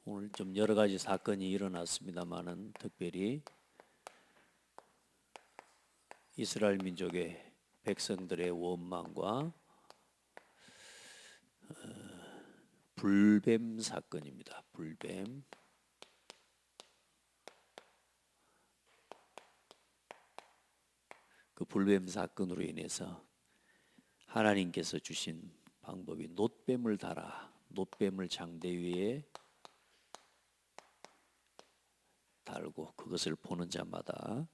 오늘 좀 여러 가지 사건이 일어났습니다만은 특별히 이스라엘 민족의 백성들의 원망과 불뱀 사건입니다. 불뱀. 그 불뱀 사건으로 인해서 하나님께서 주신 방법이 놋뱀을 달아 놋뱀을 장대 위에 달고 그것을 보는 자마다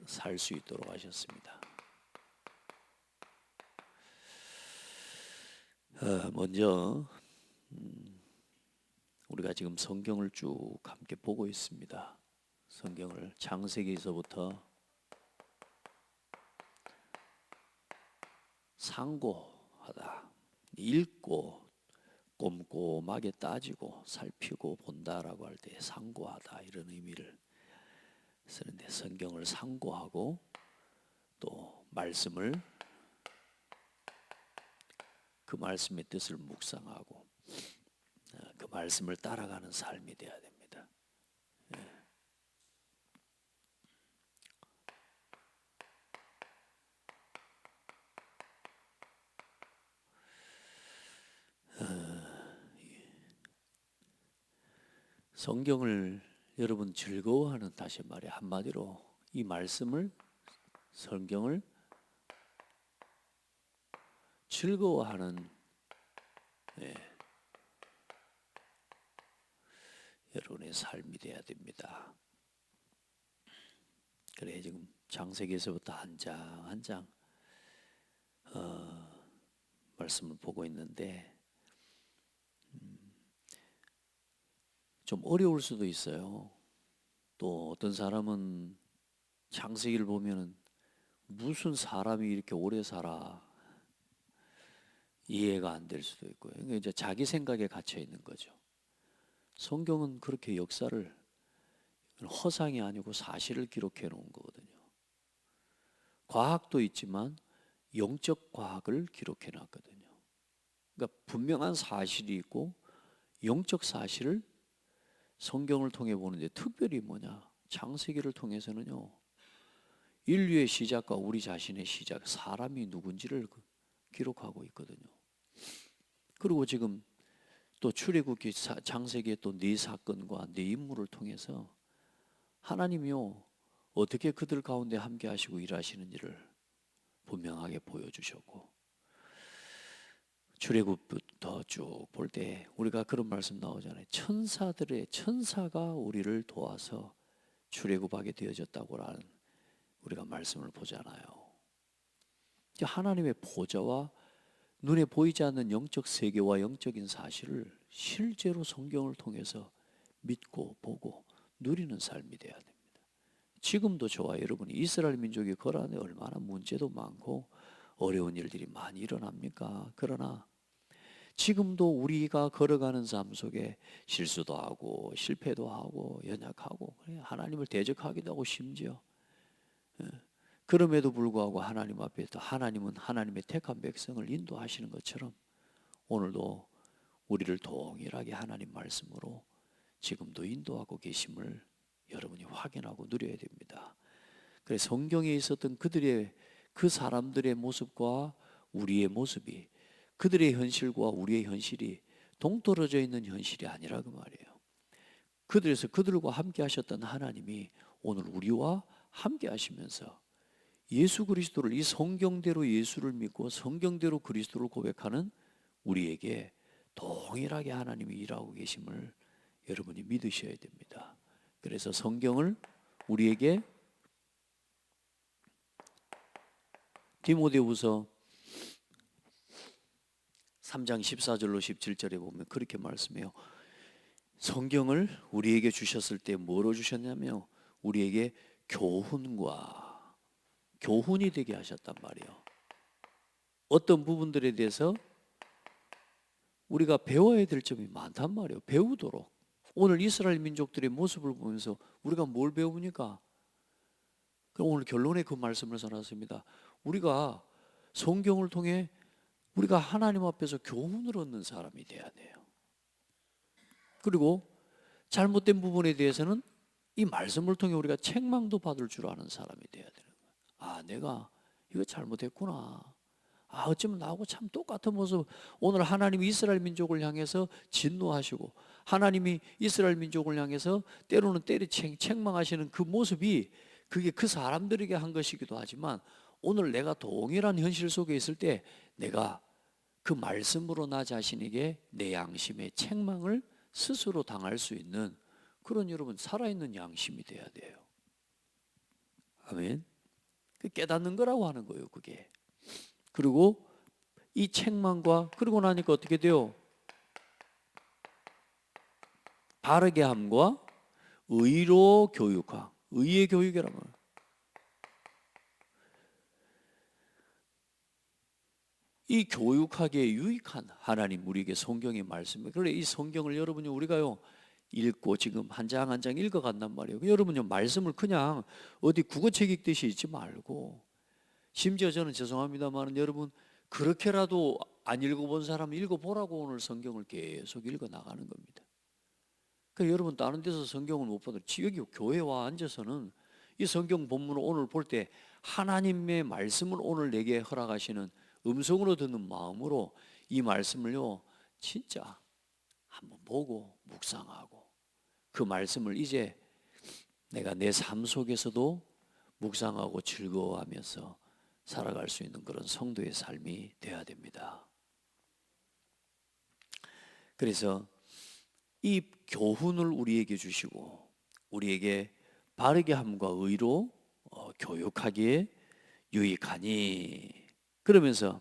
살 수 있도록 하셨습니다. 먼저 우리가 지금 성경을 쭉 함께 보고 있습니다. 성경을 창세기에서부터 상고하다, 읽고 꼼꼼하게 따지고 살피고 본다라고 할 때 상고하다 이런 의미를 쓰는데, 성경을 상고하고 또 말씀을, 그 말씀의 뜻을 묵상하고 그 말씀을 따라가는 삶이 되어야 됩니다. 성경을 여러분 즐거워하는, 다시 말해 한마디로 이 말씀을, 성경을 즐거워하는 여러분의 삶이 되어야 됩니다. 그래 지금 창세기에서부터 한 장 한 장 말씀을 보고 있는데 좀 어려울 수도 있어요. 또 어떤 사람은 창세기를 보면은 무슨 사람이 이렇게 오래 살아 이해가 안 될 수도 있고요. 그러니까 이제 자기 생각에 갇혀 있는 거죠. 성경은 그렇게 역사를 허상이 아니고 사실을 기록해 놓은 거거든요. 과학도 있지만 영적 과학을 기록해 놨거든요. 그러니까 분명한 사실이 있고 영적 사실을 성경을 통해 보는데, 특별히 뭐냐, 창세기를 통해서는요, 인류의 시작과 우리 자신의 시작, 사람이 누군지를 기록하고 있거든요. 그리고 지금 또 출애굽기 창세기의 또 네 사건과 네 인물을 통해서 하나님이요 어떻게 그들 가운데 함께 하시고 일하시는지를 분명하게 보여주셨고, 출애굽부터 쭉 볼 때 우리가 그런 말씀 나오잖아요. 천사가 우리를 도와서 출애굽하게 되어졌다고라는 우리가 말씀을 보잖아요. 하나님의 보좌와 눈에 보이지 않는 영적 세계와 영적인 사실을 실제로 성경을 통해서 믿고 보고 누리는 삶이 되어야 됩니다. 지금도 저와 여러분이 이스라엘 민족이 거란에 얼마나 문제도 많고 어려운 일들이 많이 일어납니까? 그러나 지금도 우리가 걸어가는 삶 속에 실수도 하고 실패도 하고 연약하고 하나님을 대적하기도 하고, 심지어 그럼에도 불구하고 하나님 앞에서 하나님은 하나님의 택한 백성을 인도하시는 것처럼 오늘도 우리를 동일하게 하나님 말씀으로 지금도 인도하고 계심을 여러분이 확인하고 누려야 됩니다. 그래서 성경에 있었던 그 사람들의 모습과 우리의 모습이, 그들의 현실과 우리의 현실이 동떨어져 있는 현실이 아니라 그 말이에요. 그들과 함께 하셨던 하나님이 오늘 우리와 함께 하시면서 예수 그리스도를, 이 성경대로 예수를 믿고 성경대로 그리스도를 고백하는 우리에게 동일하게 하나님이 일하고 계심을 여러분이 믿으셔야 됩니다. 그래서 성경을 우리에게 디모데후서 3장 14절로 17절에 보면 그렇게 말씀해요. 성경을 우리에게 주셨을 때 뭐로 주셨냐면 우리에게 교훈이 되게 하셨단 말이에요. 어떤 부분들에 대해서 우리가 배워야 될 점이 많단 말이에요. 배우도록. 오늘 이스라엘 민족들의 모습을 보면서 우리가 뭘 배웁니까? 그럼 오늘 결론에 그 말씀을 전했습니다. 우리가 성경을 통해 우리가 하나님 앞에서 교훈을 얻는 사람이 돼야 돼요. 그리고 잘못된 부분에 대해서는 이 말씀을 통해 우리가 책망도 받을 줄 아는 사람이 돼야 되는 거예요. 아, 내가 이거 잘못했구나. 아, 어쩌면 나하고 참 똑같은 모습. 오늘 하나님이 이스라엘 민족을 향해서 진노하시고 하나님이 이스라엘 민족을 향해서 때로는 책망하시는 그 모습이 그게 그 사람들에게 한 것이기도 하지만 오늘 내가 동일한 현실 속에 있을 때 내가 그 말씀으로 나 자신에게 내 양심의 책망을 스스로 당할 수 있는 그런 여러분 살아있는 양심이 돼야 돼요. 아멘. 깨닫는 거라고 하는 거예요, 그게. 그리고 이 책망과 그러고 나니까 어떻게 돼요? 바르게 함과 의로 교육하. 의의 교육이란 말이에요. 이 교육하기에 유익한 하나님 우리에게 성경의 말씀이에요. 그런데 이 성경을 여러분이 우리가요 읽고 지금 한 장 한 장 읽어간단 말이에요. 여러분요 말씀을 그냥 어디 국어책 읽듯이 읽지 말고, 심지어 저는 죄송합니다만 여러분 그렇게라도 안 읽어본 사람 읽어보라고 오늘 성경을 계속 읽어 나가는 겁니다. 그러니까 여러분 다른 데서 성경을 못 봐도 여기 교회 와 앉아서는 이 성경 본문을 오늘 볼 때 하나님의 말씀을 오늘 내게 허락하시는 음성으로 듣는 마음으로 이 말씀을요 진짜 한번 보고 묵상하고 그 말씀을 이제 내가 내 삶 속에서도 묵상하고 즐거워하면서 살아갈 수 있는 그런 성도의 삶이 되어야 됩니다. 그래서 이 교훈을 우리에게 주시고 우리에게 바르게 함과 의로 교육하기에 유익하니, 그러면서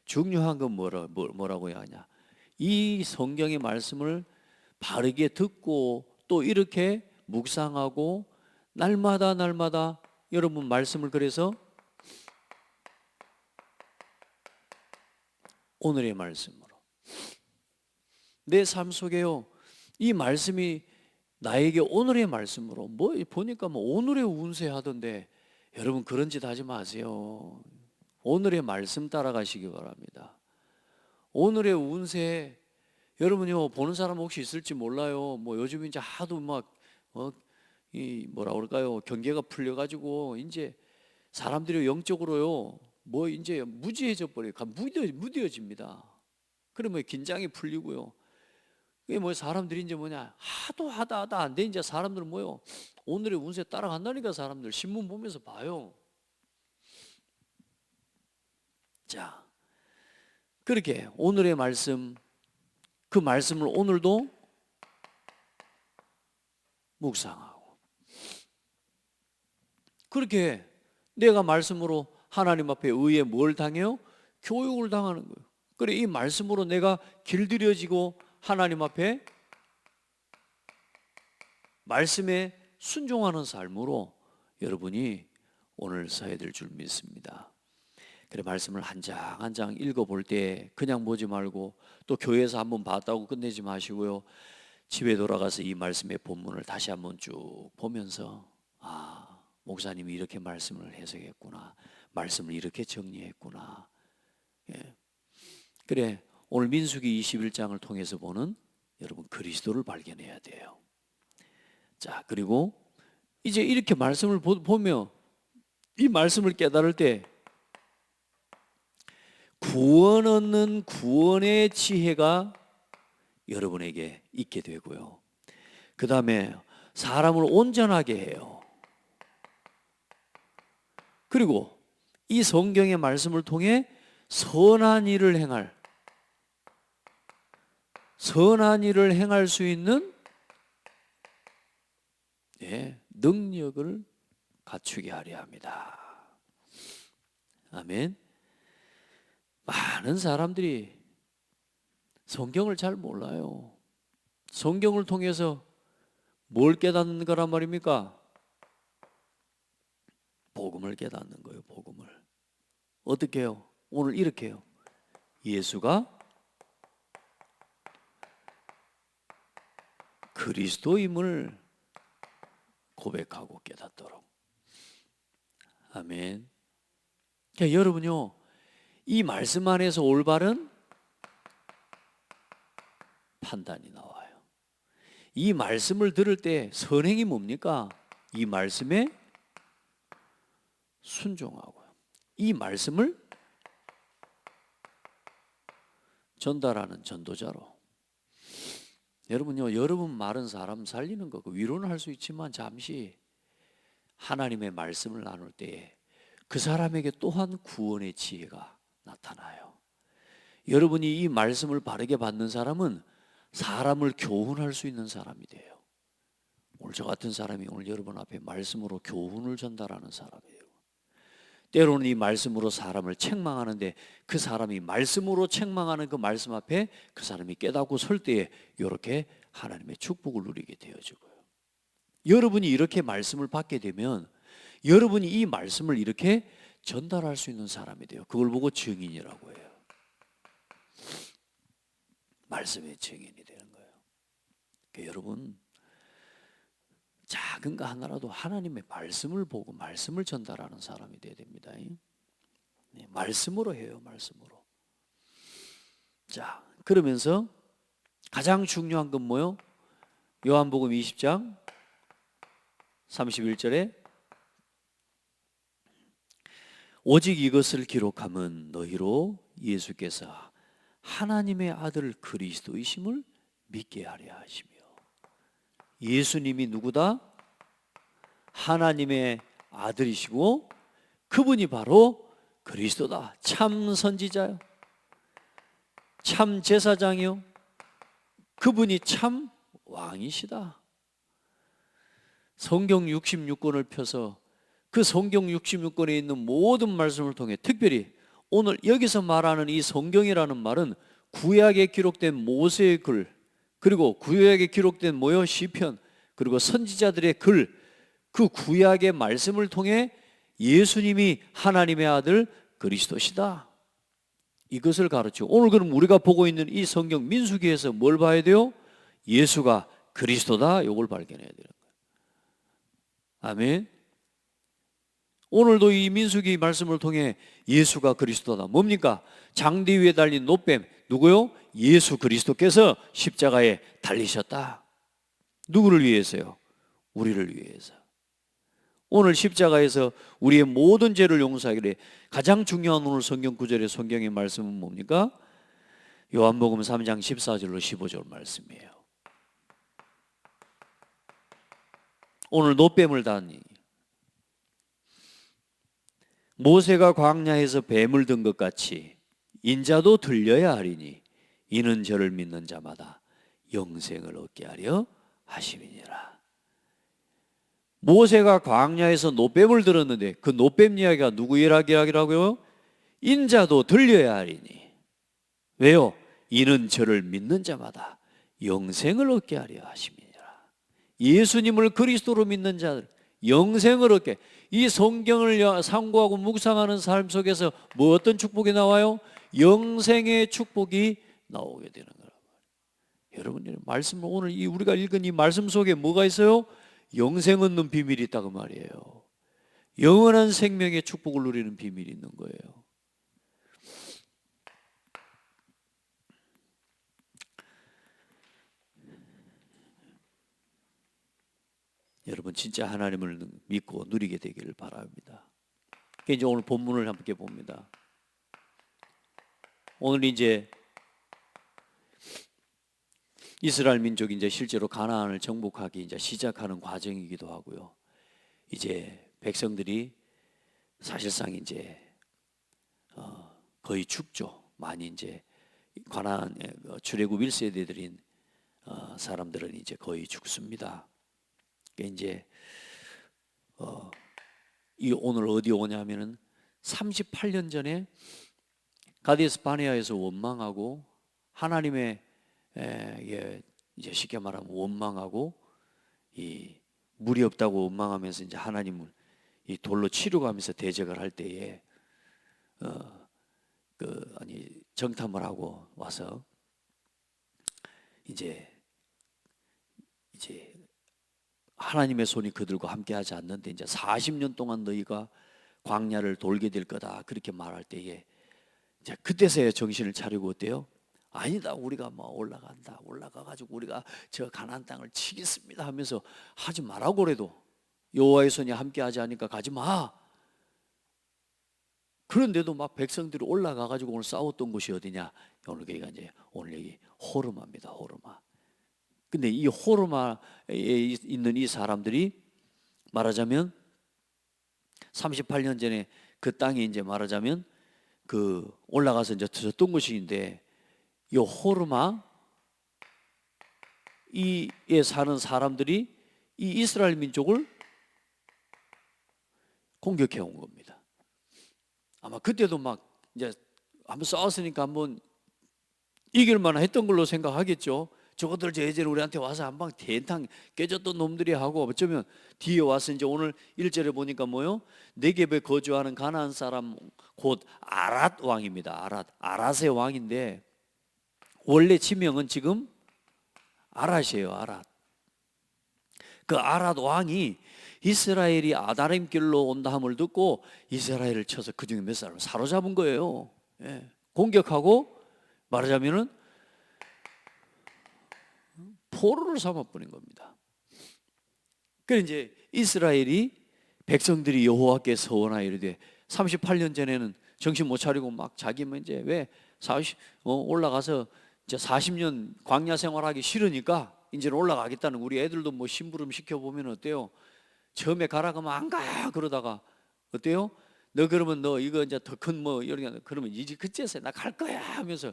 중요한 건 뭐라고 해야 하냐, 이 성경의 말씀을 바르게 듣고 또 이렇게 묵상하고 날마다 여러분 말씀을 그래서 오늘의 말씀으로 내 삶 속에요 이 말씀이 나에게 오늘의 말씀으로 보니까 오늘의 운세 하던데 여러분 그런 짓 하지 마세요. 오늘의 말씀 따라가시기 바랍니다. 오늘의 운세 여러분요 보는 사람 혹시 있을지 몰라요. 요즘 이제 하도 이 뭐라 그럴까요? 경계가 풀려가지고 이제 사람들이 영적으로요 이제 무지해져 버려요. 무뎌집니다. 그러면 긴장이 풀리고요. 이게 사람들이 이제 하도 하다 안 돼. 이제 사람들은 오늘의 운세 따라간다니까 사람들 신문 보면서 봐요. 자, 그렇게 오늘의 말씀, 그 말씀을 오늘도 묵상하고 그렇게 내가 말씀으로 하나님 앞에 의에 뭘 당해요? 교육을 당하는 거예요. 그래 이 말씀으로 내가 길들여지고 하나님 앞에 말씀에 순종하는 삶으로 여러분이 오늘 서야 될 줄 믿습니다. 그래 말씀을 한 장 한 장 읽어볼 때 그냥 보지 말고 또 교회에서 한번 봤다고 끝내지 마시고요. 집에 돌아가서 이 말씀의 본문을 다시 한번 쭉 보면서 아, 목사님이 이렇게 말씀을 해석했구나. 말씀을 이렇게 정리했구나. 예. 그래 오늘 민수기 21장을 통해서 보는 여러분 그리스도를 발견해야 돼요. 자, 그리고 이제 이렇게 말씀을 보며 이 말씀을 깨달을 때 구원 얻는 구원의 지혜가 여러분에게 있게 되고요. 그 다음에 사람을 온전하게 해요. 그리고 이 성경의 말씀을 통해 선한 일을 행할 수 있는 능력을 갖추게 하려 합니다. 아멘. 많은 사람들이 성경을 잘 몰라요. 성경을 통해서 뭘 깨닫는 거란 말입니까? 복음을 깨닫는 거예요. 복음을. 어떻게 해요? 오늘 이렇게 해요. 예수가 그리스도임을 고백하고 깨닫도록. 아멘. 그러니까 여러분요 이 말씀 안에서 올바른 판단이 나와요. 이 말씀을 들을 때 선행이 뭡니까? 이 말씀에 순종하고요. 이 말씀을 전달하는 전도자로. 여러분요, 여러분 말은 사람 살리는 거고 위로는 할 수 있지만 잠시 하나님의 말씀을 나눌 때에 그 사람에게 또한 구원의 지혜가 나타나요. 여러분이 이 말씀을 바르게 받는 사람은 사람을 교훈할 수 있는 사람이 돼요. 오늘 저 같은 사람이 오늘 여러분 앞에 말씀으로 교훈을 전달하는 사람이에요. 때로는 이 말씀으로 사람을 책망하는데 그 사람이 말씀으로 책망하는 그 말씀 앞에 그 사람이 깨닫고 설 때에 이렇게 하나님의 축복을 누리게 되어지고요. 여러분이 이렇게 말씀을 받게 되면 여러분이 이 말씀을 이렇게 전달할 수 있는 사람이 돼요. 그걸 보고 증인이라고 해요. 말씀의 증인이 되는 거예요. 그러니까 여러분 작은 거 하나라도 하나님의 말씀을 보고 말씀을 전달하는 사람이 되어야 됩니다. 네, 말씀으로 해요. 말씀으로. 자, 그러면서 가장 중요한 건 뭐요? 요한복음 20장 31절에 오직 이것을 기록함은 너희로 예수께서 하나님의 아들 그리스도이심을 믿게 하려 하시며. 예수님이 누구다? 하나님의 아들이시고 그분이 바로 그리스도다. 참 선지자요, 참 제사장이요, 그분이 참 왕이시다. 성경 66권을 펴서 그 성경 66권에 있는 모든 말씀을 통해 특별히 오늘 여기서 말하는 이 성경이라는 말은 구약에 기록된 모세의 글, 그리고 구약에 기록된 시편, 그리고 선지자들의 글, 그 구약의 말씀을 통해 예수님이 하나님의 아들 그리스도시다, 이것을 가르치고, 오늘 그럼 우리가 보고 있는 이 성경 민수기에서 뭘 봐야 돼요? 예수가 그리스도다, 이걸 발견해야 되는 거예요. 아멘. 오늘도 이 민수기 말씀을 통해 예수가 그리스도다. 뭡니까? 장대 위에 달린 노뱀, 누구요? 예수 그리스도께서 십자가에 달리셨다. 누구를 위해서요? 우리를 위해서. 오늘 십자가에서 우리의 모든 죄를 용서하기를 가장 중요한 오늘 성경 구절의 성경의 말씀은 뭡니까? 요한복음 3장 14절로 15절 말씀이에요. 오늘 노뱀을 다니 모세가 광야에서 뱀을 든 것 같이 인자도 들려야 하리니 이는 저를 믿는 자마다 영생을 얻게 하려 하심이니라. 모세가 광야에서 노뱀을 들었는데 그 노뱀 이야기가 누구 이야기라고요? 인자도 들려야 하리니. 왜요? 이는 저를 믿는 자마다 영생을 얻게 하려 하심이니라. 예수님을 그리스도로 믿는 자들 영생을 얻게. 이 성경을 상고하고 묵상하는 삶 속에서 뭐 어떤 축복이 나와요? 영생의 축복이 나오게 되는 거라고. 여러분, 말씀 오늘 우리가 읽은 이 말씀 속에 뭐가 있어요? 영생 얻는 비밀이 있다고 말이에요. 영원한 생명의 축복을 누리는 비밀이 있는 거예요. 여러분 진짜 하나님을 믿고 누리게 되기를 바랍니다. 이제 오늘 본문을 함께 봅니다. 오늘 이제 이스라엘 민족이 이제 실제로 가나안을 정복하기 이제 시작하는 과정이기도 하고요. 이제 백성들이 사실상 이제 거의 죽죠. 많이 이제 가나안 출애굽 1세대들인 사람들은 이제 거의 죽습니다. 이제 이 오늘 어디 오냐면은 38년 전에 가데스 바네아에서 원망하고 하나님의 이제 쉽게 말하면 원망하고 이 물이 없다고 원망하면서 이제 하나님을 이 돌로 치료가면서 대적을 할 때에 정탐을 하고 와서 이제 하나님의 손이 그들과 함께하지 않는데 이제 40년 동안 너희가 광야를 돌게 될 거다 그렇게 말할 때에 이제 그때서야 정신을 차리고 어때요? 아니다, 우리가 막 올라간다, 올라가가지고 우리가 저 가나안 땅을 치겠습니다 하면서 하지 말라고 그래도 여호와의 손이 함께하지 않으니까 가지 마. 그런데도 막 백성들이 올라가가지고 오늘 싸웠던 곳이 어디냐? 오늘 여기가 이제 오늘 여기 호르마입니다. 호르마. 근데 이 호르마에 있는 이 사람들이 말하자면 38년 전에 그 땅에 이제 말하자면 그 올라가서 이제 졌던 곳인데, 이 호르마 이에 사는 사람들이 이 이스라엘 민족을 공격해 온 겁니다. 아마 그때도 막 이제 한번 싸웠으니까 한번 이길 만한 했던 걸로 생각하겠죠. 저것들 제재를 우리한테 와서 한방 대탕 깨졌던 놈들이 하고, 어쩌면 뒤에 와서 이제 오늘 1절에 보니까 뭐요? 네겝에 거주하는 가나안 사람 곧 아랏 왕입니다. 아랏의 왕인데 원래 지명은 지금 아랏이에요. 아랏. 그 아랏 왕이 이스라엘이 아다림 길로 온다 함을 듣고 이스라엘을 쳐서 그 중에 몇 사람을 사로잡은 거예요. 예. 공격하고 말하자면은 포로를 삼아버린 겁니다. 그래서 이제 이스라엘이 백성들이 여호와께 서원하여 이르되, 38년 전에는 정신 못 차리고 막 자기만 이제 왜 올라가서 이제 40년 광야 생활하기 싫으니까 이제는 올라가겠다는, 우리 애들도 뭐 심부름 시켜보면 어때요? 처음에 가라 그러면 안 가. 그러다가 어때요? 너 그러면 너 이거 이제 더 큰 뭐 이런, 그러면 이제 그때서 나 갈 거야 하면서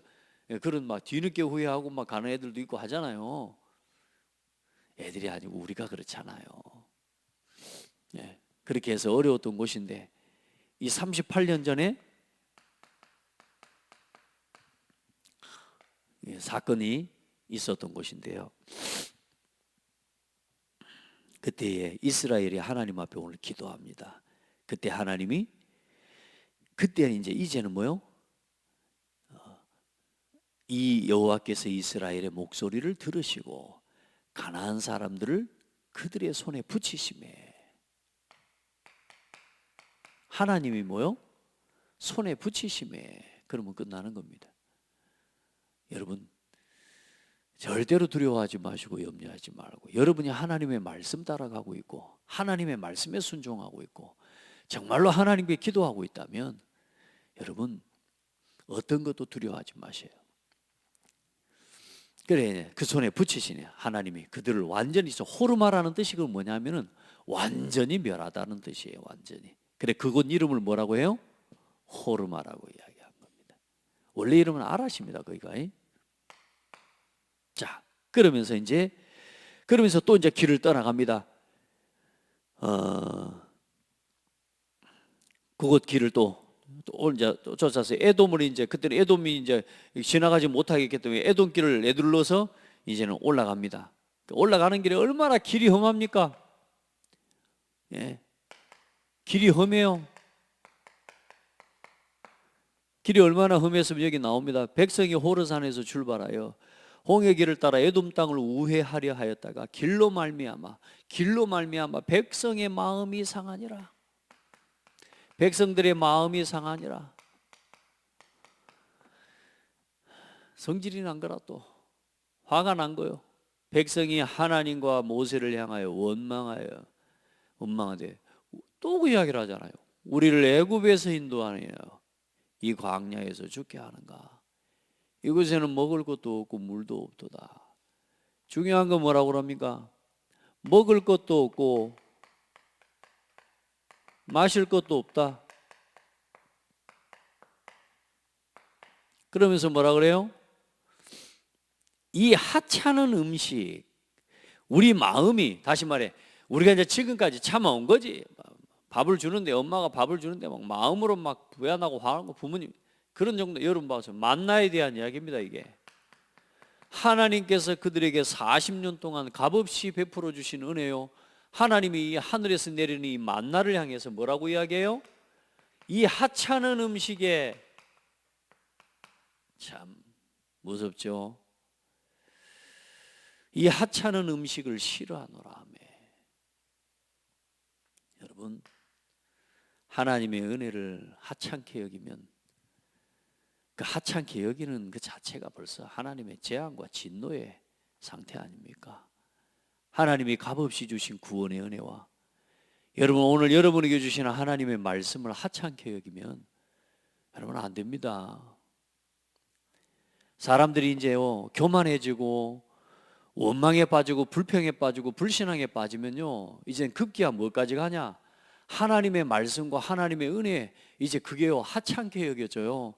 그런 막 뒤늦게 후회하고 막 가는 애들도 있고 하잖아요. 애들이 아니고 우리가 그렇잖아요. 예, 그렇게 해서 어려웠던 곳인데, 이 38년 전에 사건이 있었던 곳인데요. 그때에 이스라엘이 하나님 앞에 오늘 기도합니다. 그때 하나님이, 그때는 이제는 뭐요? 이 여호와께서 이스라엘의 목소리를 들으시고 가나안 사람들을 그들의 손에 붙이심에, 하나님이 뭐요? 손에 붙이심에, 그러면 끝나는 겁니다. 여러분 절대로 두려워하지 마시고 염려하지 말고, 여러분이 하나님의 말씀 따라가고 있고 하나님의 말씀에 순종하고 있고 정말로 하나님께 기도하고 있다면 여러분 어떤 것도 두려워하지 마세요. 그래, 그 손에 붙이시네. 하나님이 그들을 완전히, 호르마라는 뜻이 그 뭐냐면은 완전히 멸하다는 뜻이에요. 완전히. 그래, 그곳 이름을 뭐라고 해요? 호르마라고 이야기한 겁니다. 원래 이름은 아랏입니다. 거기가. 자, 그러면서 또 이제 길을 떠나갑니다. 그곳 길을 또 이제 쫓아서 에돔을, 이제 그때는 에돔이 이제 지나가지 못하겠기 때문에 에돔길을 내둘러서 이제는 올라갑니다. 올라가는 길에 얼마나 길이 험합니까? 예, 길이 험해요. 길이 얼마나 험했으면 여기 나옵니다. 백성이 호르산에서 출발하여 홍해 길을 따라 에돔 땅을 우회하려 하였다가 길로 말미암아 백성의 마음이 상하니라. 백성들의 마음이 상하니라. 성질이 난 거라, 또 화가 난 거요. 백성이 하나님과 모세를 향하여 원망하되 또 그 이야기를 하잖아요. 우리를 애굽에서 인도하여 이 광야에서 죽게 하는가? 이곳에는 먹을 것도 없고 물도 없도다. 중요한 건 뭐라고 그럽니까? 먹을 것도 없고 마실 것도 없다. 그러면서 뭐라 그래요? 이 하찮은 음식, 우리 마음이, 다시 말해 우리가 이제 지금까지 참아온 거지. 밥을 주는데, 엄마가 밥을 주는데 막 마음으로 막 부야나고 화나는 거, 부모님 그런 정도. 여러분 봐서 만나에 대한 이야기입니다. 이게 하나님께서 그들에게 40년 동안 값없이 베풀어 주신 은혜요. 하나님이 이 하늘에서 내리는 이 만나를 향해서 뭐라고 이야기해요? 이 하찮은 음식에, 참 무섭죠. 이 하찮은 음식을 싫어하노라 하며. 여러분, 하나님의 은혜를 하찮게 여기면 그 하찮게 여기는 그 자체가 벌써 하나님의 재앙과 진노의 상태 아닙니까? 하나님이 값없이 주신 구원의 은혜와 여러분 오늘 여러분에게 주시는 하나님의 말씀을 하찮게 여기면 여러분 안 됩니다. 사람들이 이제요 교만해지고 원망에 빠지고 불평에 빠지고 불신앙에 빠지면요 이젠 급기야 뭐까지 가냐? 하나님의 말씀과 하나님의 은혜 이제 그게요 하찮게 여겨져요.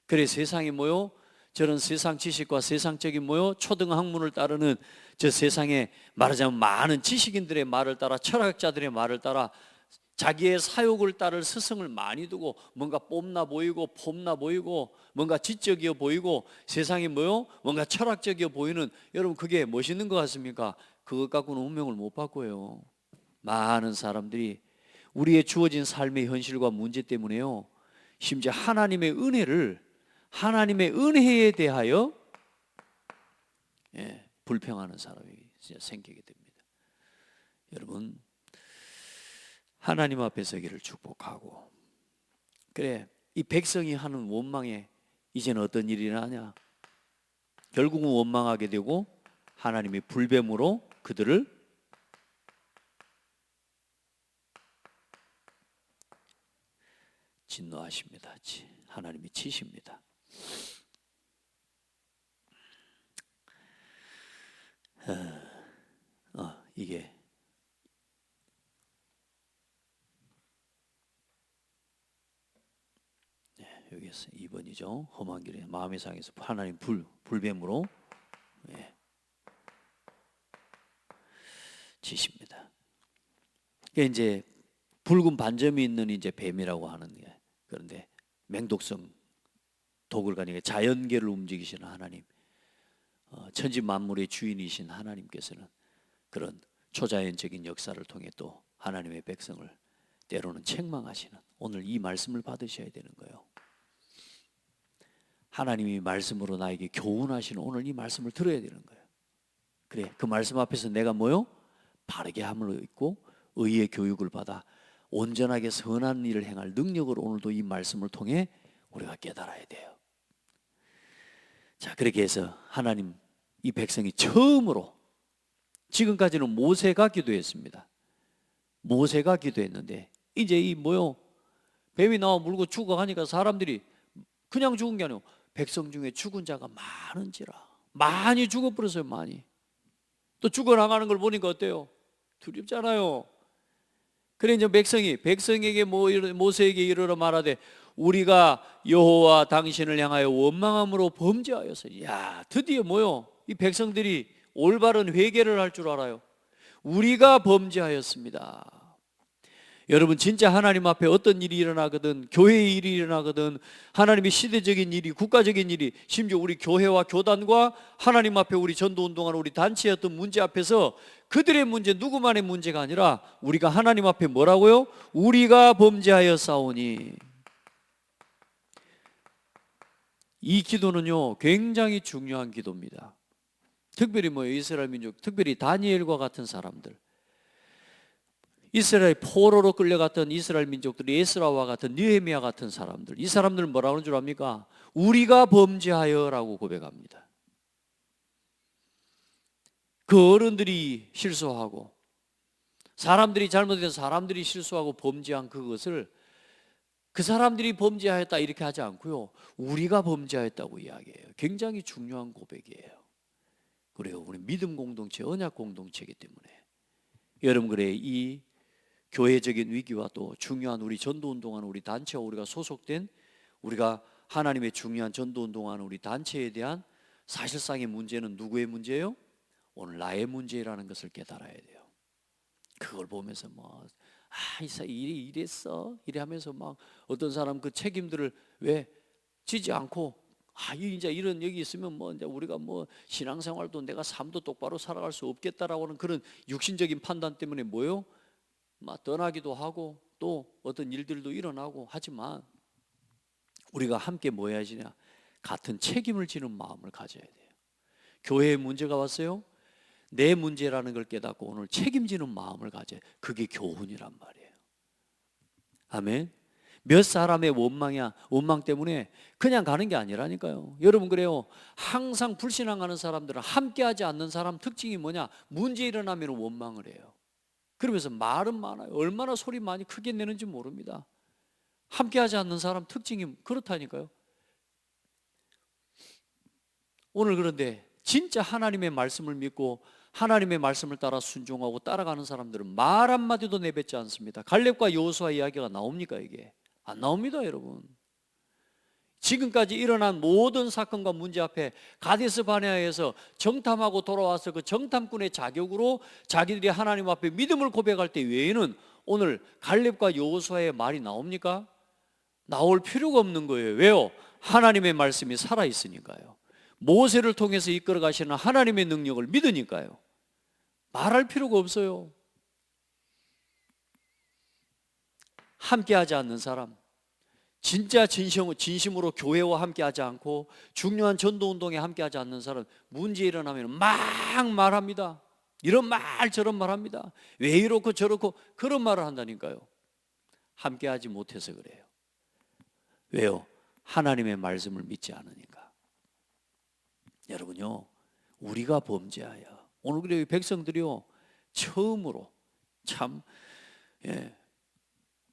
그래 세상이 뭐요? 저런 세상 지식과 세상적인 뭐요? 초등학문을 따르는 저 세상에 말하자면 많은 지식인들의 말을 따라 철학자들의 말을 따라 자기의 사욕을 따를 스승을 많이 두고 뭔가 뽐나 보이고 폼나 보이고 뭔가 지적이어 보이고 세상이 뭐요? 뭔가 철학적이어 보이는 여러분 그게 멋있는 것 같습니까? 그것 갖고는 운명을 못 바꿔요. 많은 사람들이 우리의 주어진 삶의 현실과 문제 때문에요 심지어 하나님의 은혜에 대하여 불평하는 사람이 진짜 생기게 됩니다. 여러분 하나님 앞에 서기를 축복하고 그래 이 백성이 하는 원망에 이제는 어떤 일이 나냐? 결국은 원망하게 되고 하나님이 불뱀으로 그들을 진노하십니다. 하나님이 치십니다. 이게 여기서 2번이죠. 험한 길에 마음의 상에서 하나님 불뱀으로 치십니다. 그게 이제 붉은 반점이 있는 이제 뱀이라고 하는 게 그런데 맹독성 독을 가니까 자연계를 움직이시는 하나님, 천지 만물의 주인이신 하나님께서는 그런 초자연적인 역사를 통해 또 하나님의 백성을 때로는 책망하시는 오늘 이 말씀을 받으셔야 되는 거예요. 하나님이 말씀으로 나에게 교훈하시는 오늘 이 말씀을 들어야 되는 거예요. 그래 그 말씀 앞에서 내가 뭐요? 바르게 함을 입고 의의 교육을 받아 온전하게 선한 일을 행할 능력을 오늘도 이 말씀을 통해 우리가 깨달아야 돼요. 자 그렇게 해서 하나님 이 백성이 처음으로 지금까지는 모세가 기도했습니다. 모세가 기도했는데 이제 이 뭐요? 뱀이 나와 물고 죽어가니까 사람들이 그냥 죽은 게 아니고 백성 중에 죽은 자가 많은지라 많이 죽어버렸어요. 많이. 또 죽어나가는 걸 보니까 어때요? 두렵잖아요. 그래 이제 백성에게 모세에게 이르러 말하되 우리가 여호와 당신을 향하여 원망함으로 범죄하여서 야 드디어 뭐요? 이 백성들이 올바른 회개를 할 줄 알아요. 우리가 범죄하였습니다. 여러분 진짜 하나님 앞에 어떤 일이 일어나거든 교회의 일이 일어나거든 하나님의 시대적인 일이 국가적인 일이 심지어 우리 교회와 교단과 하나님 앞에 우리 전도운동하는 우리 단체의 어떤 문제 앞에서 그들의 문제 누구만의 문제가 아니라 우리가 하나님 앞에 뭐라고요? 우리가 범죄하여 싸우니 이 기도는요 굉장히 중요한 기도입니다. 특별히 이스라엘 민족 특별히 다니엘과 같은 사람들 이스라엘 포로로 끌려갔던 이스라엘 민족들이 에스라와 같은 느헤미야 같은 사람들 이 사람들은 뭐라고 하는 줄 압니까? 우리가 범죄하여라고 고백합니다. 그 어른들이 실수하고 사람들이 잘못해서 사람들이 실수하고 범죄한 그것을 그 사람들이 범죄하였다 이렇게 하지 않고요 우리가 범죄하였다고 이야기해요. 굉장히 중요한 고백이에요. 그래요 우리 믿음 공동체 언약 공동체이기 때문에 여러분 그래 이 교회적인 위기와 또 중요한 우리 전도운동하는 우리 단체와 우리가 소속된 우리가 하나님의 중요한 전도운동하는 우리 단체에 대한 사실상의 문제는 누구의 문제예요? 오늘 나의 문제라는 것을 깨달아야 돼요. 그걸 보면서 일이 이랬어 이래 하면서 막 어떤 사람 그 책임들을 왜 지지 않고 이제 이런 여기 있으면 이제 우리가 신앙생활도 내가 삶도 똑바로 살아갈 수 없겠다라고 하는 그런 육신적인 판단 때문에 뭐요? 막 떠나기도 하고 또 어떤 일들도 일어나고 하지만 우리가 함께 뭐 해야 하냐? 같은 책임을 지는 마음을 가져야 돼요. 교회에 문제가 왔어요? 내 문제라는 걸 깨닫고 오늘 책임지는 마음을 가져야 그게 교훈이란 말이에요. 아멘. 몇 사람의 원망이야. 원망 때문에 그냥 가는 게 아니라니까요. 여러분 그래요. 항상 불신앙하는 사람들은 함께하지 않는 사람 특징이 뭐냐? 문제 일어나면 원망을 해요. 그러면서 말은 많아요. 얼마나 소리 많이 크게 내는지 모릅니다. 함께하지 않는 사람 특징이 그렇다니까요. 오늘 그런데 진짜 하나님의 말씀을 믿고 하나님의 말씀을 따라 순종하고 따라가는 사람들은 말 한마디도 내뱉지 않습니다. 갈렙과 여호수아 이야기가 나옵니까? 이게 안 나옵니다, 여러분. 지금까지 일어난 모든 사건과 문제 앞에 가데스 바네아에서 정탐하고 돌아와서 그 정탐꾼의 자격으로 자기들이 하나님 앞에 믿음을 고백할 때 외에는 오늘 갈렙과 여호수아의 말이 나옵니까? 나올 필요가 없는 거예요. 왜요? 하나님의 말씀이 살아있으니까요. 모세를 통해서 이끌어 가시는 하나님의 능력을 믿으니까요. 말할 필요가 없어요. 함께하지 않는 사람, 진짜 진심으로 교회와 함께하지 않고 중요한 전도운동에 함께하지 않는 사람, 문제 일어나면 막 말합니다. 이런 말 저런 말 합니다. 왜 이렇고 저렇고 그런 말을 한다니까요. 함께하지 못해서 그래요. 왜요? 하나님의 말씀을 믿지 않으니까. 여러분요, 우리가 범죄하여 오늘 그래요, 백성들이요 처음으로 참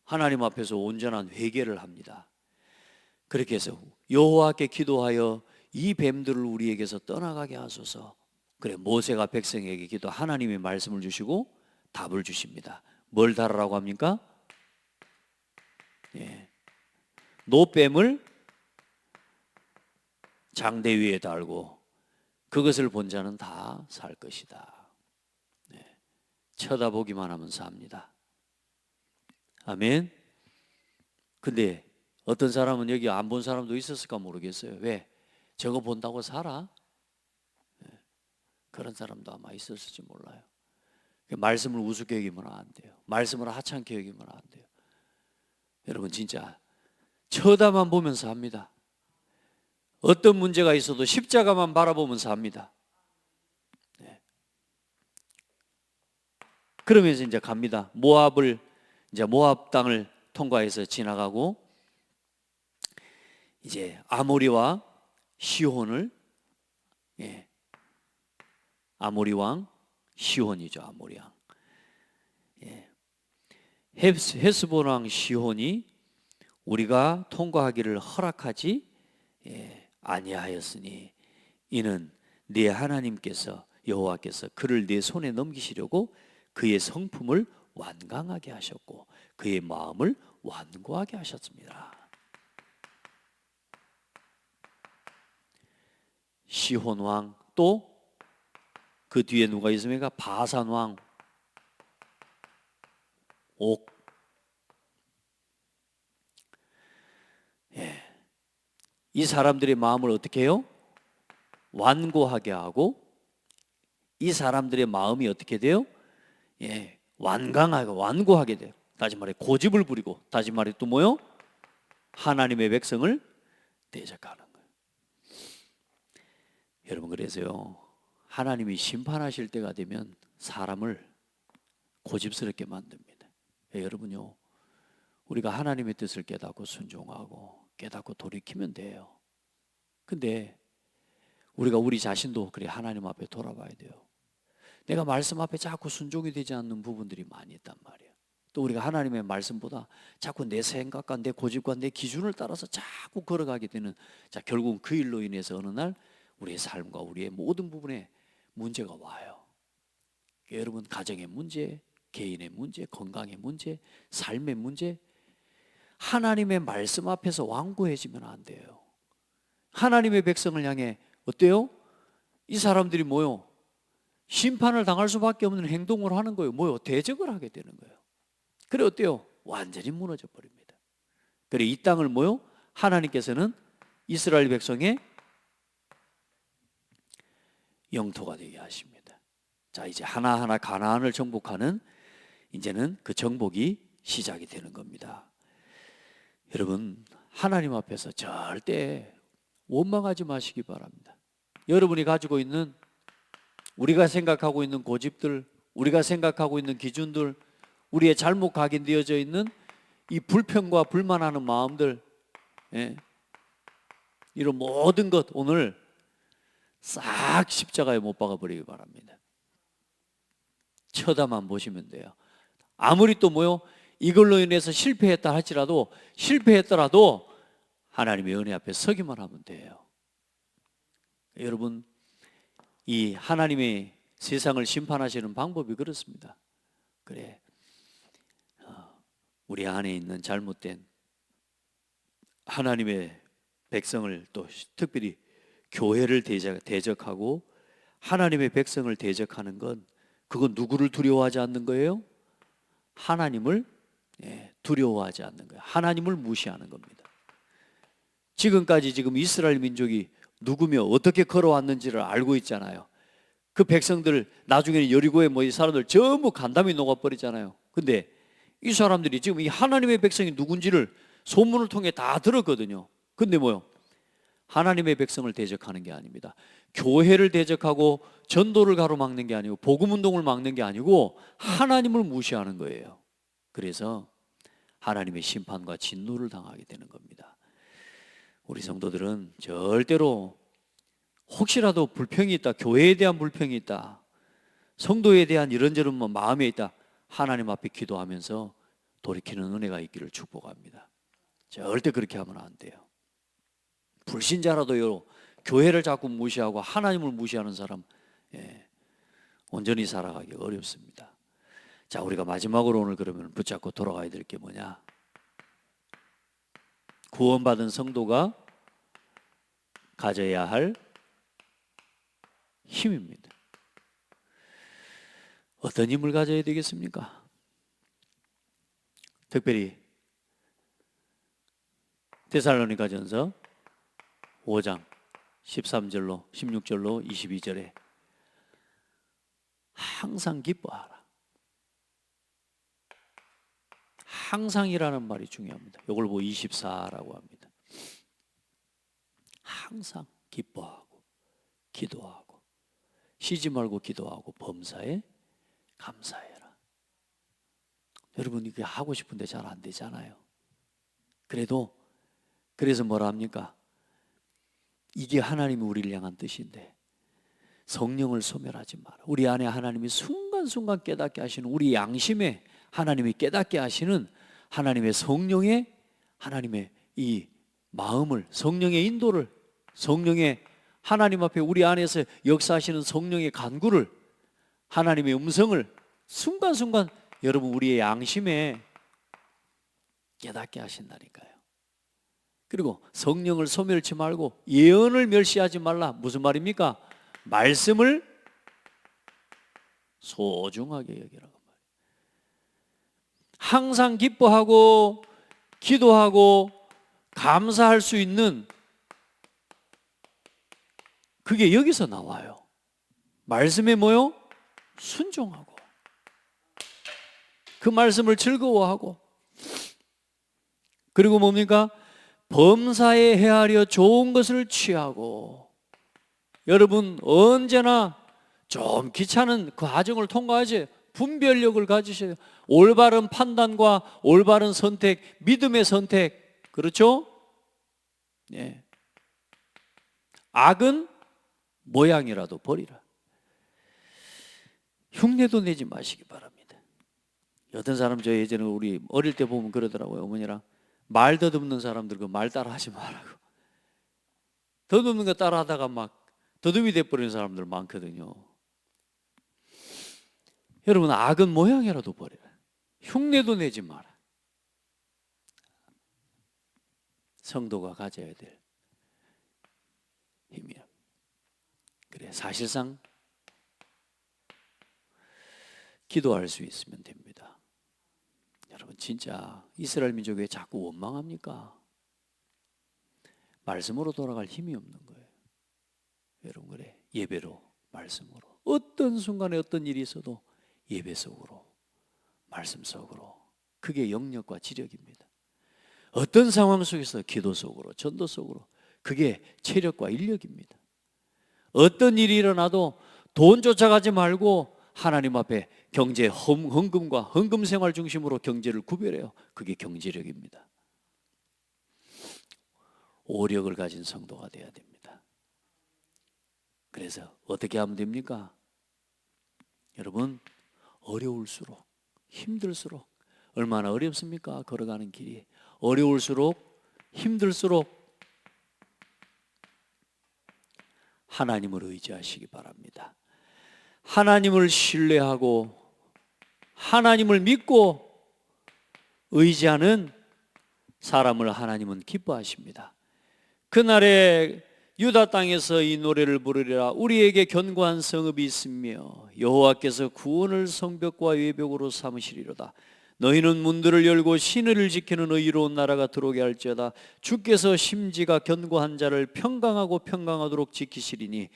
하나님 앞에서 온전한 회개를 합니다. 그렇게 해서 여호와께 기도하여 이 뱀들을 우리에게서 떠나가게 하소서. 그래, 모세가 백성에게 기도, 하나님의 말씀을 주시고 답을 주십니다. 뭘 달으라고 합니까? 노뱀을 장대 위에 달고 그것을 본 자는 다 살 것이다. 쳐다보기만 하면 삽니다. 아멘. 근데 어떤 사람은 여기 안 본 사람도 있었을까 모르겠어요. 왜? 저거 본다고 살아? 그런 사람도 아마 있었을지 몰라요. 말씀을 우습게 여기면 안 돼요. 말씀을 하찮게 여기면 안 돼요. 여러분 진짜 쳐다만 보면서 합니다. 어떤 문제가 있어도 십자가만 바라보면서 합니다. 그러면서 이제 갑니다. 모압 땅을 통과해서 지나가고 이제 아모리와 시혼을 아모리 왕 시혼이죠. 아모리 왕. 헤스본 왕 시혼이 우리가 통과하기를 허락하지 아니하였으니 이는 네 하나님께서 여호와께서 그를 네 손에 넘기시려고 그의 성품을 완강하게 하셨고 그의 마음을 완고하게 하셨습니다. 시혼 왕, 또 그 뒤에 누가 있습니까? 바산 왕, 옥. 이 사람들의 마음을 어떻게 해요? 완고하게 하고 이 사람들의 마음이 어떻게 돼요? 완강하게 완고하게 돼요. 다시 말해 고집을 부리고, 다시 말해 또 뭐요? 하나님의 백성을 대적하는 거예요. 여러분 그래서요, 하나님이 심판하실 때가 되면 사람을 고집스럽게 만듭니다. 여러분요, 우리가 하나님의 뜻을 깨닫고 순종하고 깨닫고 돌이키면 돼요. 근데 우리가 우리 자신도 그래 하나님 앞에 돌아봐야 돼요. 내가 말씀 앞에 자꾸 순종이 되지 않는 부분들이 많이 있단 말이에요. 또 우리가 하나님의 말씀보다 자꾸 내 생각과 내 고집과 내 기준을 따라서 자꾸 걸어가게 되는, 자 결국 그 일로 인해서 어느 날 우리의 삶과 우리의 모든 부분에 문제가 와요. 여러분 가정의 문제, 개인의 문제, 건강의 문제, 삶의 문제, 하나님의 말씀 앞에서 완고해지면 안 돼요. 하나님의 백성을 향해 어때요? 이 사람들이 뭐요? 심판을 당할 수밖에 없는 행동을 하는 거예요. 뭐요? 대적을 하게 되는 거예요. 그래 어때요? 완전히 무너져 버립니다. 그래 이 땅을 뭐요? 하나님께서는 이스라엘 백성의 영토가 되게 하십니다. 자 이제 하나하나 가나안을 정복하는 이제는 그 정복이 시작이 되는 겁니다. 여러분 하나님 앞에서 절대 원망하지 마시기 바랍니다. 여러분이 가지고 있는, 우리가 생각하고 있는 고집들, 우리가 생각하고 있는 기준들, 우리의 잘못 각인되어져 있는 이 불평과 불만하는 마음들, 예, 이런 모든 것 오늘 싹 십자가에 못 박아버리기 바랍니다. 쳐다만 보시면 돼요. 아무리 또 뭐요? 이걸로 인해서 실패했더라도 하나님의 은혜 앞에 서기만 하면 돼요. 여러분, 이 하나님의 세상을 심판하시는 방법이 그렇습니다. 그래, 우리 안에 있는 잘못된 하나님의 백성을, 또 특별히 교회를 대적하고 하나님의 백성을 대적하는 건, 그건 누구를 두려워하지 않는 거예요? 하나님을 두려워하지 않는 거예요. 하나님을 무시하는 겁니다. 지금까지 이스라엘 민족이 누구며 어떻게 걸어왔는지를 알고 있잖아요. 그 백성들 나중에는 여리고에 이 사람들 전부 간담이 녹아버리잖아요. 근데 이 사람들이 지금 이 하나님의 백성이 누군지를 소문을 통해 다 들었거든요. 근데 하나님의 백성을 대적하는 게 아닙니다. 교회를 대적하고 전도를 가로막는 게 아니고 복음운동을 막는 게 아니고 하나님을 무시하는 거예요. 그래서 하나님의 심판과 진노를 당하게 되는 겁니다. 우리 성도들은 절대로 혹시라도 불평이 있다, 교회에 대한 불평이 있다, 성도에 대한 이런저런 마음에 있다, 하나님 앞에 기도하면서 돌이키는 은혜가 있기를 축복합니다. 절대 그렇게 하면 안 돼요. 불신자라도요, 교회를 자꾸 무시하고 하나님을 무시하는 사람, 온전히 살아가기 어렵습니다. 자, 우리가 마지막으로 오늘 그러면 붙잡고 돌아가야 될 게 뭐냐? 구원받은 성도가 가져야 할 힘입니다. 어떤 힘을 가져야 되겠습니까? 특별히 데살로니가전서 5장 13절로 16절로 22절에 항상 기뻐하라. 항상이라는 말이 중요합니다. 이걸 보고 24라고 합니다. 항상 기뻐하고 기도하고 쉬지 말고 기도하고 범사에 감사해라. 여러분, 이게 하고 싶은데 잘 안 되잖아요. 그래서 뭐라 합니까? 이게 하나님이 우리를 향한 뜻인데, 성령을 소멸하지 마라. 우리 안에 하나님이 순간순간 깨닫게 하시는, 우리 양심에 하나님이 깨닫게 하시는 하나님의 성령의, 하나님의 이 마음을, 성령의 인도를, 성령의 하나님 앞에 우리 안에서 역사하시는 성령의 간구를, 하나님의 음성을 순간순간 여러분 우리의 양심에 깨닫게 하신다니까요. 그리고 성령을 소멸치 말고 예언을 멸시하지 말라. 무슨 말입니까? 말씀을 소중하게 여기라고 말이에요. 항상 기뻐하고 기도하고 감사할 수 있는, 그게 여기서 나와요. 말씀에 뭐요? 순종하고 그 말씀을 즐거워하고, 그리고 뭡니까? 범사에 헤아려 좋은 것을 취하고. 여러분, 언제나 좀 귀찮은 그 과정을 통과하지 분별력을 가지셔야 돼요. 올바른 판단과 올바른 선택, 믿음의 선택. 그렇죠? 예. 악은 모양이라도 버리라. 흉내도 내지 마시기 바랍니다. 어떤 사람, 저 예전에 우리 어릴 때 보면 그러더라고요. 어머니랑 말 더듬는 사람들 그 말 따라 하지 말라고. 더듬는 거 따라 하다가 막 더듬이 돼버리는 사람들 많거든요. 여러분, 악은 모양이라도 버려라. 흉내도 내지 마라. 성도가 가져야 될 힘이야. 그래, 사실상 기도할 수 있으면 됩니다. 여러분, 진짜 이스라엘 민족이 왜 자꾸 원망합니까? 말씀으로 돌아갈 힘이 없는 거예요. 여러분, 그래, 예배로, 말씀으로, 어떤 순간에 어떤 일이 있어도 예배 속으로, 말씀 속으로, 그게 영역과 지력입니다. 어떤 상황 속에서 기도 속으로, 전도 속으로, 그게 체력과 인력입니다. 어떤 일이 일어나도 돈 쫓아가지 말고 하나님 앞에 경제 헌금과 헌금 생활 중심으로 경제를 구별해요. 그게 경제력입니다. 오력을 가진 성도가 되어야 됩니다. 그래서 어떻게 하면 됩니까? 여러분, 어려울수록, 힘들수록, 얼마나 어렵습니까? 걸어가는 길이. 어려울수록, 힘들수록 하나님을 의지하시기 바랍니다. 하나님을 신뢰하고 하나님을 믿고 의지하는 사람을 하나님은 기뻐하십니다. 그날에 유다 땅에서 이 노래를 부르리라. 우리에게 견고한 성읍이 있으며 여호와께서 구원을 성벽과 외벽으로 삼으시리로다. 너희는 문들을 열고 시내를 지키는 의로운 나라가 들어오게 할지어다. 주께서 심지가 견고한 자를 평강하고 평강하도록 지키시리니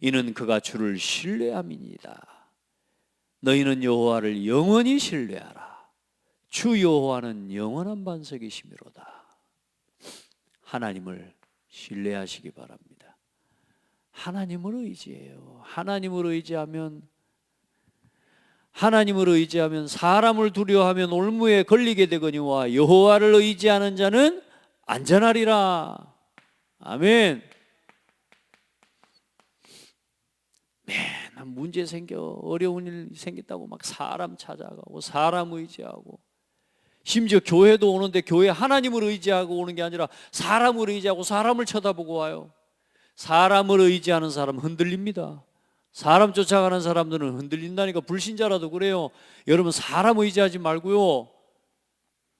이는 그가 주를 신뢰함이니이다. 너희는 여호와를 영원히 신뢰하라. 주 여호와는 영원한 반석이시미로다. 하나님을 신뢰하시기 바랍니다. 하나님을 의지해요. 하나님을 의지하면 사람을 두려워하면 올무에 걸리게 되거니와 여호와를 의지하는 자는 안전하리라. 아멘. 맨날 문제 생겨 어려운 일 생겼다고 막 사람 찾아가고 사람 의지하고, 심지어 교회도 오는데 교회 하나님을 의지하고 오는 게 아니라 사람을 의지하고 사람을 쳐다보고 와요. 사람을 의지하는 사람은 흔들립니다. 사람 쫓아가는 사람들은 흔들린다니까. 불신자라도 그래요. 여러분, 사람 의지하지 말고요,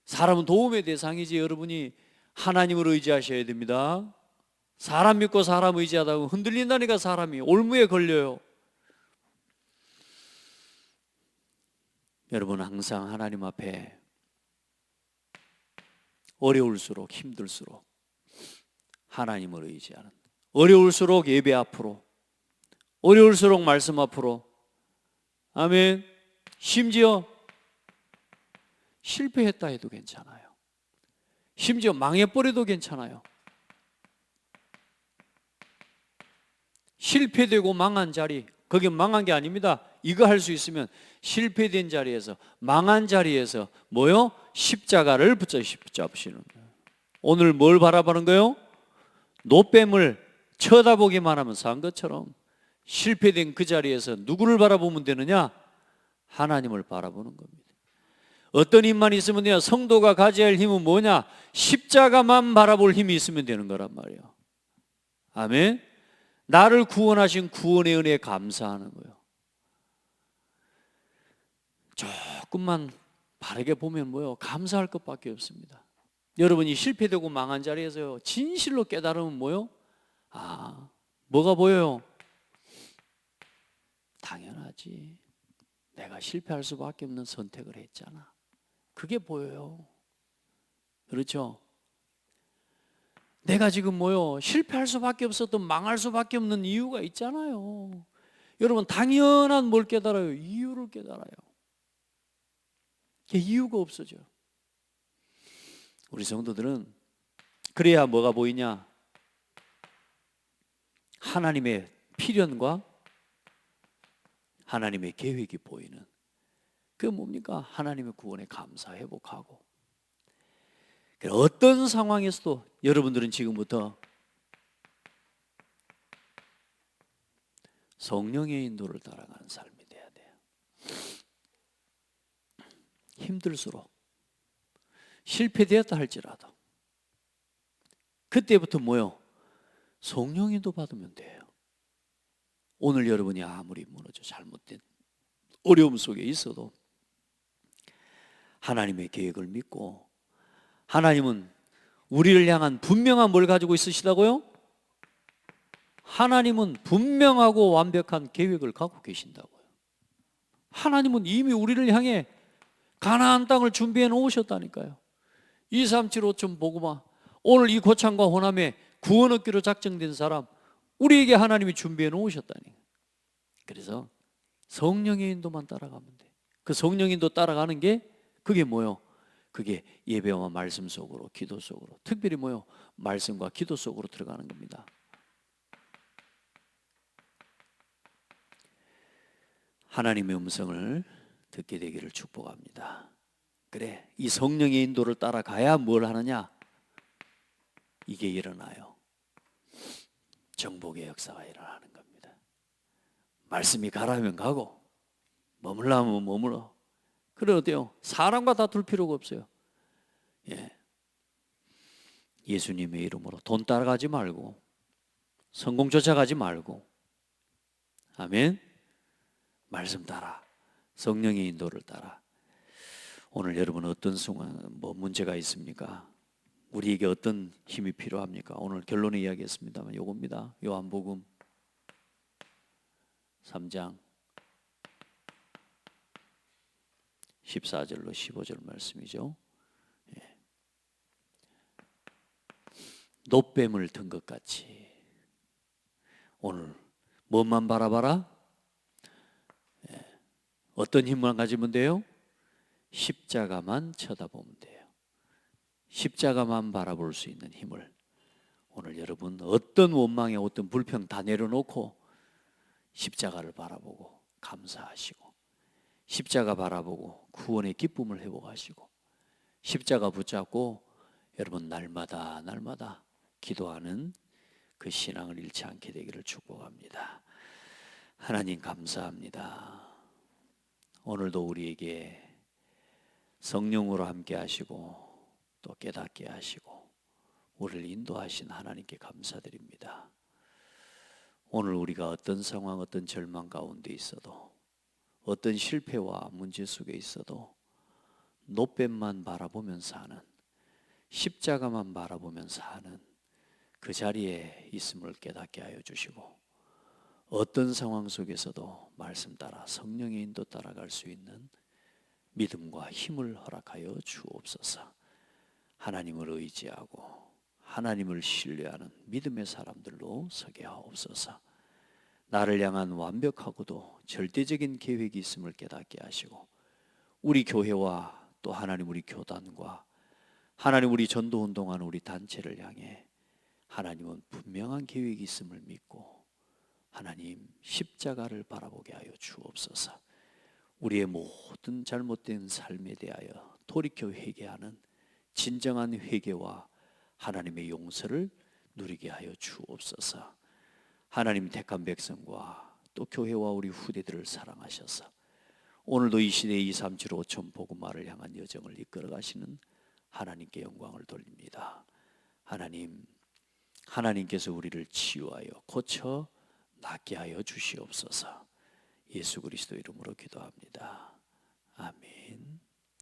사람은 도움의 대상이지 여러분이 하나님을 의지하셔야 됩니다. 사람 믿고 사람 의지하다가 흔들린다니까. 사람이 올무에 걸려요. 여러분, 항상 하나님 앞에 어려울수록 힘들수록 하나님을 의지하는, 어려울수록 예배 앞으로, 어려울수록 말씀 앞으로. 아멘. 심지어 실패했다 해도 괜찮아요. 심지어 망해버려도 괜찮아요. 실패되고 망한 자리, 그게 망한 게 아닙니다. 이거 할 수 있으면 실패된 자리에서, 망한 자리에서 뭐요? 십자가를 붙잡으시는 거예요. 오늘 뭘 바라보는 거예요? 노뱀을 쳐다보기만 하면 산 것처럼 실패된 그 자리에서 누구를 바라보면 되느냐? 하나님을 바라보는 겁니다. 어떤 힘만 있으면 돼요? 성도가 가져야 할 힘은 뭐냐? 십자가만 바라볼 힘이 있으면 되는 거란 말이에요. 아멘. 나를 구원하신 구원의 은혜에 감사하는 거예요. 조금만 바르게 보면 뭐요? 감사할 것밖에 없습니다. 여러분이 실패되고 망한 자리에서 진실로 깨달으면 뭐요? 아, 뭐가 보여요? 당연하지. 내가 실패할 수밖에 없는 선택을 했잖아. 그게 보여요. 그렇죠? 내가 지금 뭐요? 실패할 수밖에 없었던, 망할 수밖에 없는 이유가 있잖아요. 여러분, 당연한 뭘 깨달아요? 이유를 깨달아요. 이유가 없어져요. 우리 성도들은 그래야 뭐가 보이냐? 하나님의 필연과 하나님의 계획이 보이는, 그게 뭡니까? 하나님의 구원에 감사 회복하고. 어떤 상황에서도 여러분들은 지금부터 성령의 인도를 따라가는 삶이 돼야 돼요. 힘들수록, 실패되었다 할지라도 그때부터 뭐요? 성령 인도 받으면 돼요. 오늘 여러분이 아무리 무너져 잘못된 어려움 속에 있어도 하나님의 계획을 믿고, 하나님은 우리를 향한 분명한 뭘 가지고 있으시다고요? 하나님은 분명하고 완벽한 계획을 갖고 계신다고요. 하나님은 이미 우리를 향해 가나안 땅을 준비해 놓으셨다니까요. 237 5천 복음화, 오늘 이 고창과 호남에 구원 얻기로 작정된 사람, 우리에게 하나님이 준비해 놓으셨다니. 그래서 성령의 인도만 따라가면 돼. 그 성령 인도 따라가는 게 그게 뭐요? 그게 예배와 말씀 속으로, 기도 속으로, 특별히 뭐요? 말씀과 기도 속으로 들어가는 겁니다. 하나님의 음성을 듣게 되기를 축복합니다. 그래, 이 성령의 인도를 따라가야 뭘 하느냐? 이게 일어나요. 정복의 역사가 일어나는 겁니다. 말씀이 가라면 가고 머물라면 머물러. 그래 어때요? 사람과 다툴 필요가 없어요. 예. 예수님의 이름으로 돈 따라가지 말고 성공 쫓아가지 말고, 아멘. 말씀 따라, 성령의 인도를 따라. 오늘 여러분 어떤 순간 뭐 문제가 있습니까? 우리에게 어떤 힘이 필요합니까? 오늘 결론에 이야기했습니다만 요겁니다. 요한복음 3장 14절로 15절 말씀이죠. 예. 놋뱀을 든 것 같이 오늘 뭐만 바라봐라? 예. 어떤 힘만 가지면 돼요? 십자가만 쳐다보면 돼요. 십자가만 바라볼 수 있는 힘을 오늘 여러분 어떤 원망에 어떤 불평 다 내려놓고 십자가를 바라보고 감사하시고, 십자가 바라보고 구원의 기쁨을 회복하시고, 십자가 붙잡고 여러분 날마다 날마다 기도하는 그 신앙을 잃지 않게 되기를 축복합니다. 하나님 감사합니다. 오늘도 우리에게 성령으로 함께 하시고 또 깨닫게 하시고 우리를 인도하신 하나님께 감사드립니다. 오늘 우리가 어떤 상황, 어떤 절망 가운데 있어도, 어떤 실패와 문제 속에 있어도 놋뱀만 바라보면 사는, 십자가만 바라보면 사는 그 자리에 있음을 깨닫게 하여 주시고, 어떤 상황 속에서도 말씀 따라 성령의 인도 따라갈 수 있는 믿음과 힘을 허락하여 주옵소서. 하나님을 의지하고 하나님을 신뢰하는 믿음의 사람들로 서게 하옵소서. 나를 향한 완벽하고도 절대적인 계획이 있음을 깨닫게 하시고, 우리 교회와 또 하나님 우리 교단과 하나님 우리 전도운동하는 우리 단체를 향해 하나님은 분명한 계획이 있음을 믿고 하나님 십자가를 바라보게 하여 주옵소서. 우리의 모든 잘못된 삶에 대하여 돌이켜 회개하는 진정한 회개와 하나님의 용서를 누리게 하여 주옵소서. 하나님 택한 백성과 또 교회와 우리 후대들을 사랑하셔서 오늘도 이 시대 237 5천 복음화를 향한 여정을 이끌어 가시는 하나님께 영광을 돌립니다. 하나님께서 우리를 치유하여 고쳐 낫게 하여 주시옵소서. 예수 그리스도 이름으로 기도합니다. 아멘.